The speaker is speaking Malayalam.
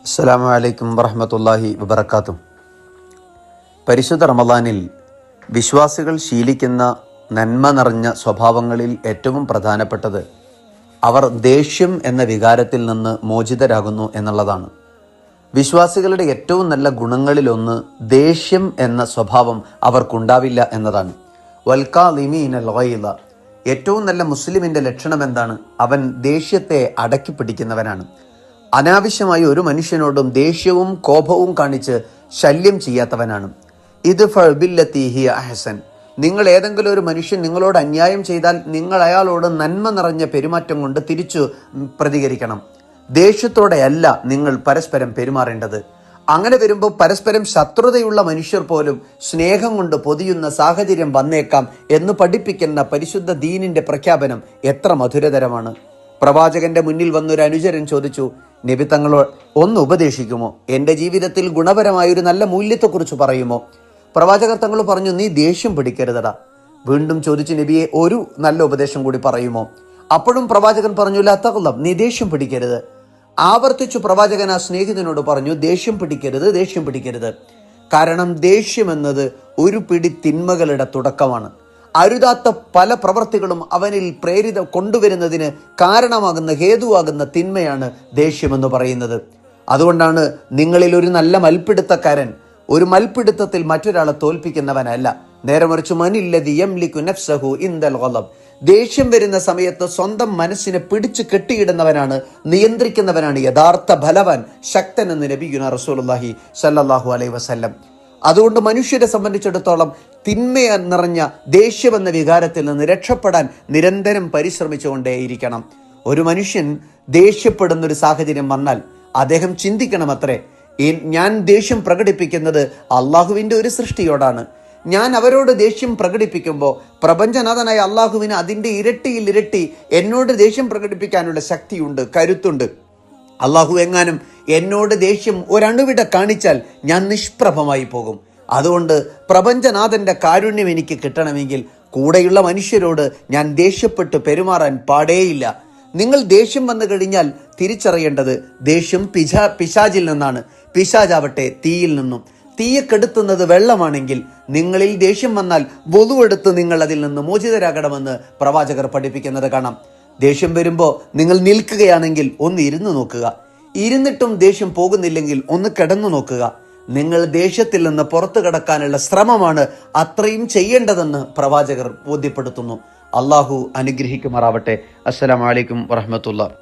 അസ്സലാമു അലൈക്കും വറഹ്മത്തുള്ളാഹി വബറകാതുഹു. പരിശുദ്ധ റമളാനിൽ വിശ്വാസികൾ ശീലിക്കുന്ന നന്മ നിറഞ്ഞ സ്വഭാവങ്ങളിൽ ഏറ്റവും പ്രധാനപ്പെട്ടത് അവർ ദേഷ്യം എന്ന വികാരത്തിൽ നിന്ന് മോചിതരാകുന്നു എന്നുള്ളതാണ്. വിശ്വാസികളുടെ ഏറ്റവും നല്ല ഗുണങ്ങളിലൊന്ന് ദേഷ്യം എന്ന സ്വഭാവം അവർക്കുണ്ടാവില്ല എന്നതാണ്. വൽകാളിമീനൽ ഗൈള, ഏറ്റവും നല്ല മുസ്ലിമിൻ്റെ ലക്ഷണം എന്താണ്? അവൻ ദേഷ്യത്തെ അടക്കി പിടിക്കുന്നവനാണ്. അനാവശ്യമായി ഒരു മനുഷ്യനോടും ദേഷ്യവും കോപവും കാണിച്ച് ശല്യം ചെയ്യാത്തവനാണ്. ഇത് ഫഅ്ബില്ലത്തി ഹിയ അഹ്സൻ, നിങ്ങൾ ഏതെങ്കിലും ഒരു മനുഷ്യൻ നിങ്ങളോട് അന്യായം ചെയ്താൽ നിങ്ങൾ അയാളോട് നന്മ നിറഞ്ഞ പെരുമാറ്റം കൊണ്ട് തിരിച്ചു പ്രതികരിക്കണം. ദേഷ്യത്തോടെയല്ല നിങ്ങൾ പരസ്പരം പെരുമാറേണ്ടത്. അങ്ങനെ വരുമ്പോൾ പരസ്പരം ശത്രുതയുള്ള മനുഷ്യർ പോലും സ്നേഹം കൊണ്ട് പൊതിയുന്ന സാഹചര്യം വന്നേക്കാം എന്ന് പഠിപ്പിക്കുന്ന പരിശുദ്ധ ദീനിന്റെ പ്രഖ്യാപനം എത്ര മധുരതരമാണ്. പ്രവാചകന്റെ മുന്നിൽ വന്നൊരു അനുചരൻ ചോദിച്ചു, നബി തങ്ങളോട് ഒന്ന് ഉപദേശിക്കുമോ? എൻ്റെ ജീവിതത്തിൽ ഗുണപരമായൊരു നല്ല മൂല്യത്തെക്കുറിച്ച് പറയുമോ? പ്രവാചകർ തങ്ങൾ പറഞ്ഞു, നീ ദേഷ്യം പിടിക്കരുതടാ. വീണ്ടും ചോദിച്ചു, നബിയെ ഒരു നല്ല ഉപദേശം കൂടി പറയുമോ? അപ്പോഴും പ്രവാചകൻ പറഞ്ഞു, ലാ തഗ്ളബ്, നീ ദേഷ്യം പിടിക്കരുത്. ആവർത്തിച്ചു പ്രവാചകൻ ആ സ്നേഹിതനോട് പറഞ്ഞു, ദേഷ്യം പിടിക്കരുത്. കാരണം ദേഷ്യം എന്നത് ഒരു പിടി തിന്മകളുടെ തുടക്കമാണ്. അരുതാത്ത പല പ്രവൃത്തികളും അവനിൽ കൊണ്ടുവരുന്നതിന് കാരണമാകുന്ന ഹേതുവാകുന്ന തിന്മയാണ് ദേഷ്യമെന്ന് പറയുന്നത്. അതുകൊണ്ടാണ് നിങ്ങളിൽ ഒരു നല്ല മൽപ്പിടുത്തക്കാരൻ ഒരു മൽപ്പിടുത്തത്തിൽ മറ്റൊരാളെ തോൽപ്പിക്കുന്നവനല്ല. നേരെ മറിച്ച് മനില്ലദി യംലികു നഫ്സഹു ഇൻദൽ ഗളബ്, ദേഷ്യം വരുന്ന സമയത്ത് സ്വന്തം മനസ്സിനെ പിടിച്ചു കെട്ടിയിടുന്നവനാണ്, നിയന്ത്രിക്കുന്നവനാണ് യഥാർത്ഥ ബലവാൻ, ശക്തൻ എന്ന് നബിയുനാ റസൂലുള്ളാഹി സ്വല്ലല്ലാഹു അലൈഹി വസല്ലം. അതുകൊണ്ട് മനുഷ്യരെ സംബന്ധിച്ചിടത്തോളം തിന്മ നിറഞ്ഞ ദേഷ്യമെന്ന വികാരത്തിൽ നിന്ന് രക്ഷപ്പെടാൻ നിരന്തരം പരിശ്രമിച്ചുകൊണ്ടേയിരിക്കണം. ഒരു മനുഷ്യൻ ദേഷ്യപ്പെടുന്നൊരു സാഹചര്യം വന്നാൽ അദ്ദേഹം ചിന്തിക്കണമത്രേ, ഞാൻ ദേഷ്യം പ്രകടിപ്പിക്കുന്നത് അള്ളാഹുവിൻ്റെ ഒരു സൃഷ്ടിയോടാണ്. ഞാൻ അവരോട് ദേഷ്യം പ്രകടിപ്പിക്കുമ്പോൾ പ്രപഞ്ചനാഥനായ അള്ളാഹുവിന് അതിൻ്റെ ഇരട്ടിയിൽ ഇരട്ടി എന്നോട് ദേഷ്യം പ്രകടിപ്പിക്കാനുള്ള ശക്തിയുണ്ട്, കരുത്തുണ്ട്. അള്ളാഹു എങ്ങാനും എന്നോട് ദേഷ്യം ഒരണുവിട കാണിച്ചാൽ ഞാൻ നിഷ്പ്രഭമായി പോകും. അതുകൊണ്ട് പ്രപഞ്ചനാഥൻ്റെ കാരുണ്യം എനിക്ക് കിട്ടണമെങ്കിൽ കൂടെയുള്ള മനുഷ്യരോട് ഞാൻ ദേഷ്യപ്പെട്ട് പെരുമാറാൻ പാടേയില്ല. നിങ്ങൾ ദേഷ്യം വന്നു കഴിഞ്ഞാൽ തിരിച്ചറിയേണ്ടത് ദേഷ്യം പിശാചിൽ നിന്നാണ്. പിശാചാവട്ടെ തീയിൽ നിന്നും. തീയെ കെടുത്തുന്നത് വെള്ളമാണെങ്കിൽ നിങ്ങളിൽ ദേഷ്യം വന്നാൽ വൊളുവെടുത്ത് നിങ്ങൾ അതിൽ നിന്ന് മോചിതരാകണമെന്ന് പ്രവാചകർ പഠിപ്പിക്കുന്നത് കാണാം. ദേഷ്യം വരുമ്പോൾ നിങ്ങൾ നിൽക്കുകയാണെങ്കിൽ ഒന്ന് ഇരുന്ന് നോക്കുക. ഇരുന്നിട്ടും ദേഷ്യം പോകുന്നില്ലെങ്കിൽ ഒന്ന് കിടന്നു നോക്കുക. നിങ്ങൾ ദേഷ്യത്തിൽ നിന്ന് പുറത്തു കടക്കാനുള്ള ശ്രമമാണ് അത്രയും ചെയ്യേണ്ടതെന്ന് പ്രവാചകർ ബോധ്യപ്പെടുത്തുന്നു. അള്ളാഹു അനുഗ്രഹിക്കുമാറാവട്ടെ. അസ്സലാമു അലൈക്കും വറഹ്മത്തുള്ളാഹി.